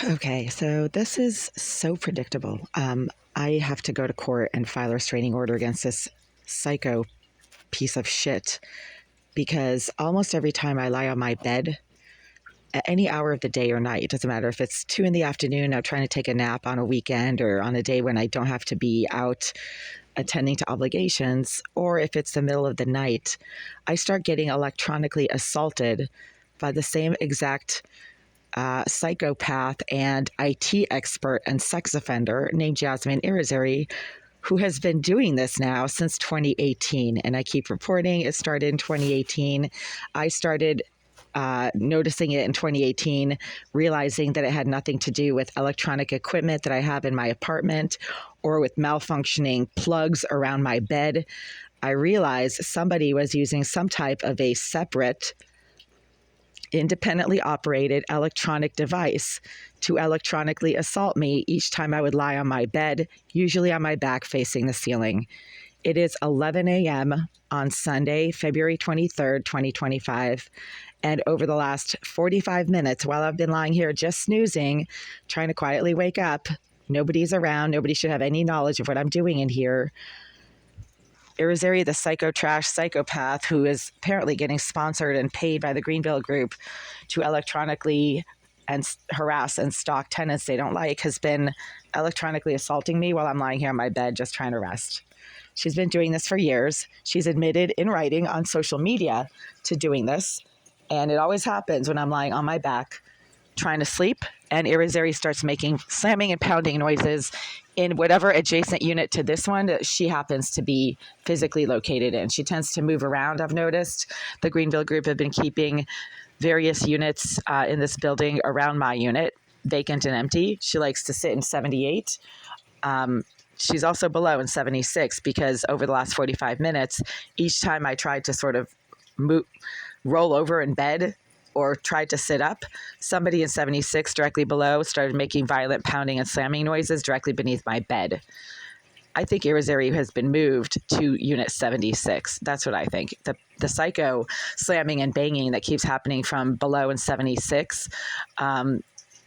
Okay, so this is so predictable. I have to go to court and file a restraining order against this psycho piece of shit because almost every time I lie on my bed, at any hour of the day or night, it doesn't matter if it's 2 in the afternoon, I'm trying to take a nap on a weekend or on a day when I don't have to be out attending to obligations, or if it's the middle of the night, I start getting electronically assaulted by the same exact psychopath and IT expert and sex offender named Jasmine Irizarry, who has been doing this now since 2018. And I keep reporting it started in 2018. I started noticing it in 2018, realizing that it had nothing to do with electronic equipment that I have in my apartment or with malfunctioning plugs around my bed. I realized somebody was using some type of a separate independently operated electronic device to electronically assault me each time I would lie on my bed, usually on my back facing the ceiling. It is 11 a.m. on Sunday, February 23rd, 2025. And over the last 45 minutes, while I've been lying here just snoozing, trying to quietly wake up, nobody's around, nobody should have any knowledge of what I'm doing in here. Irizarry, the psycho trash psychopath who is apparently getting sponsored and paid by the Greenville Group to electronically and harass and stalk tenants they don't like, has been electronically assaulting me while I'm lying here on my bed just trying to rest. She's been doing this for years. She's admitted in writing on social media to doing this. And it always happens when I'm lying on my back trying to sleep, and Irizarry starts making slamming and pounding noises in whatever adjacent unit to this one that she happens to be physically located in. She tends to move around, I've noticed. The Greenville Group have been keeping various units in this building around my unit vacant and empty. She likes to sit in 78. She's also below in 76 because over the last 45 minutes, each time I tried to sort of roll over in bed or tried to sit up, somebody in 76 directly below started making violent pounding and slamming noises directly beneath my bed. I think Irizarry has been moved to unit 76. That's what I think. The psycho slamming and banging that keeps happening from below in 76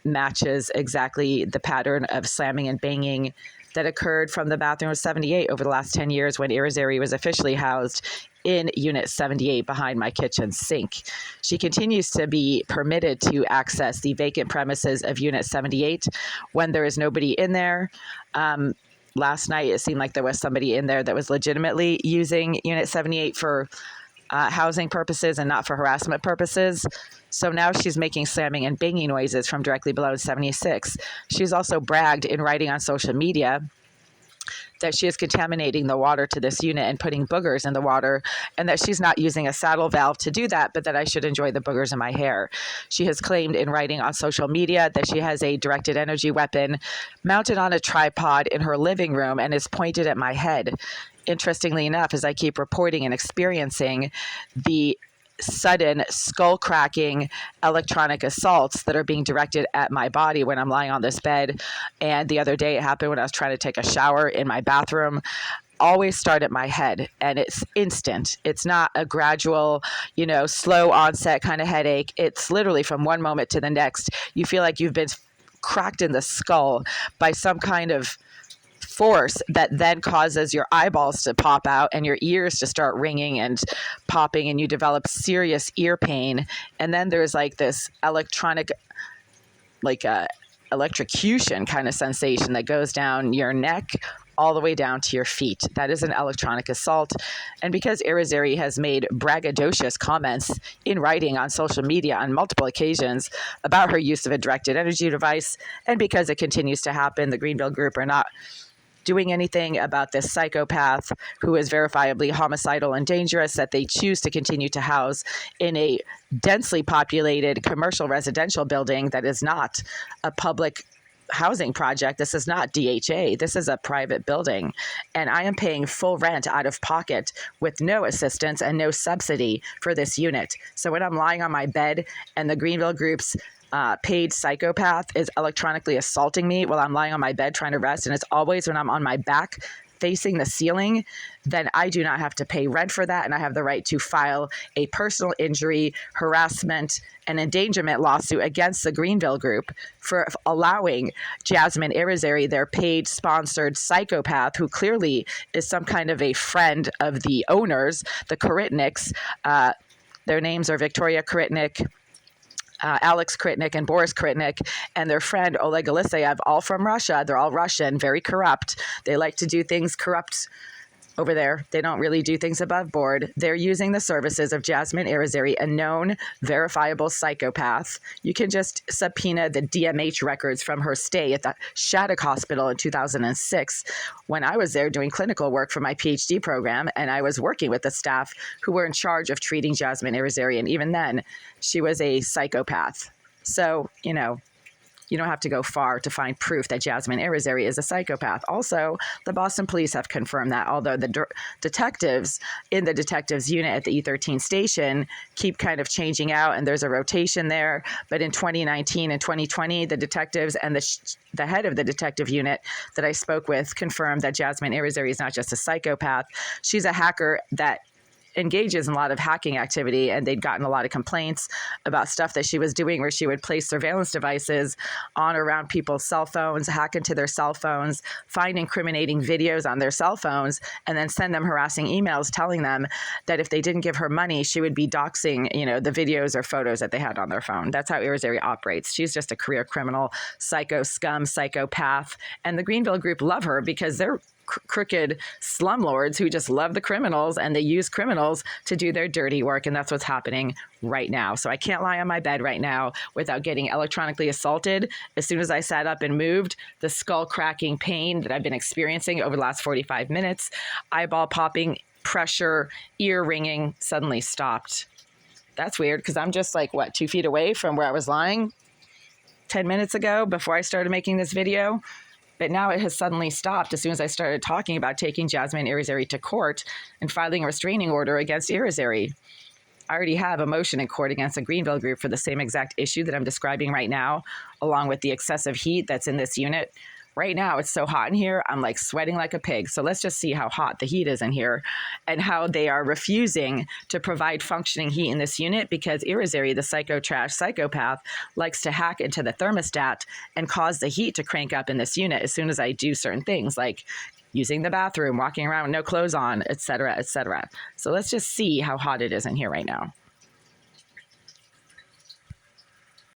matches exactly the pattern of slamming and banging that occurred from the bathroom of 78 over the last 10 years when Irizarry was officially housed in Unit 78 behind my kitchen sink. She continues to be permitted to access the vacant premises of Unit 78 when there is nobody in there. Last night, it seemed like there was somebody in there that was legitimately using Unit 78 for housing purposes and not for harassment purposes. So now she's making slamming and banging noises from directly below 76. She's also bragged in writing on social media that she is contaminating the water to this unit and putting boogers in the water, and that she's not using a saddle valve to do that, but that I should enjoy the boogers in my hair. She has claimed in writing on social media that she has a directed energy weapon mounted on a tripod in her living room and is pointed at my head. Interestingly enough, as I keep reporting and experiencing the sudden skull cracking electronic assaults that are being directed at my body when I'm lying on this bed. And the other day it happened when I was trying to take a shower in my bathroom. Always start at my head, and it's instant. It's not a gradual, slow onset kind of headache. It's literally from one moment to the next. You feel like you've been cracked in the skull by some kind of force that then causes your eyeballs to pop out and your ears to start ringing and popping, and you develop serious ear pain. And then there's like this electronic, electrocution kind of sensation that goes down your neck all the way down to your feet. That is an electronic assault. And because Irizarry has made braggadocious comments in writing on social media on multiple occasions about her use of a directed energy device, and because it continues to happen, the Greenville Group are not doing anything about this psychopath who is verifiably homicidal and dangerous that they choose to continue to house in a densely populated commercial residential building that is not a public housing project. This is not DHA. This is a private building. And I am paying full rent out of pocket with no assistance and no subsidy for this unit. So when I'm lying on my bed and the Greenville Group's paid psychopath is electronically assaulting me while I'm lying on my bed trying to rest, and it's always when I'm on my back facing the ceiling, then I do not have to pay rent for that. And I have the right to file a personal injury, harassment, and endangerment lawsuit against the Greenville Group for allowing Jasmine Irizarry, their paid sponsored psychopath, who clearly is some kind of a friend of the owners, the Koritniks. Their names are Victoria Koritnik, Alex Koritnik, and Boris Koritnik, and their friend Oleg Eliseyev, all from Russia. They're all Russian, very corrupt. They like to do things corrupt over there. They don't really do things above board. They're using the services of Jasmine Irizarry, a known, verifiable psychopath. You can just subpoena the DMH records from her stay at the Shattuck Hospital in 2006 when I was there doing clinical work for my PhD program, and I was working with the staff who were in charge of treating Jasmine Irizarry, and even then, she was a psychopath. So, you don't have to go far to find proof that Jasmine Irizarry is a psychopath. Also, the Boston police have confirmed that, although the detectives in the detectives unit at the E13 station keep kind of changing out, and there's a rotation there. But in 2019 and 2020, the detectives and the head of the detective unit that I spoke with confirmed that Jasmine Irizarry is not just a psychopath. She's a hacker that engages in a lot of hacking activity, and they'd gotten a lot of complaints about stuff that she was doing where she would place surveillance devices on or around people's cell phones, hack into their cell phones, find incriminating videos on their cell phones, and then send them harassing emails telling them that if they didn't give her money, she would be doxing, the videos or photos that they had on their phone. That's how Irizarry operates. She's just a career criminal, psycho scum, psychopath. And the Greenville Group love her because they're crooked slumlords who just love the criminals, and they use criminals to do their dirty work. And that's what's happening right now. So I can't lie on my bed right now without getting electronically assaulted. As soon as I sat up and moved, the skull cracking pain that I've been experiencing over the last 45 minutes, eyeball popping, pressure, ear ringing suddenly stopped. That's weird because I'm just 2 feet away from where I was lying 10 minutes ago before I started making this video. But now it has suddenly stopped as soon as I started talking about taking Jasmine Irizarry to court and filing a restraining order against Irizarry. I already have a motion in court against the Greenville Group for the same exact issue that I'm describing right now, along with the excessive heat that's in this unit. Right now, it's so hot in here, I'm sweating like a pig. So let's just see how hot the heat is in here and how they are refusing to provide functioning heat in this unit because Irizarry, the psychopath, likes to hack into the thermostat and cause the heat to crank up in this unit as soon as I do certain things like using the bathroom, walking around with no clothes on, et cetera, et cetera. So let's just see how hot it is in here right now.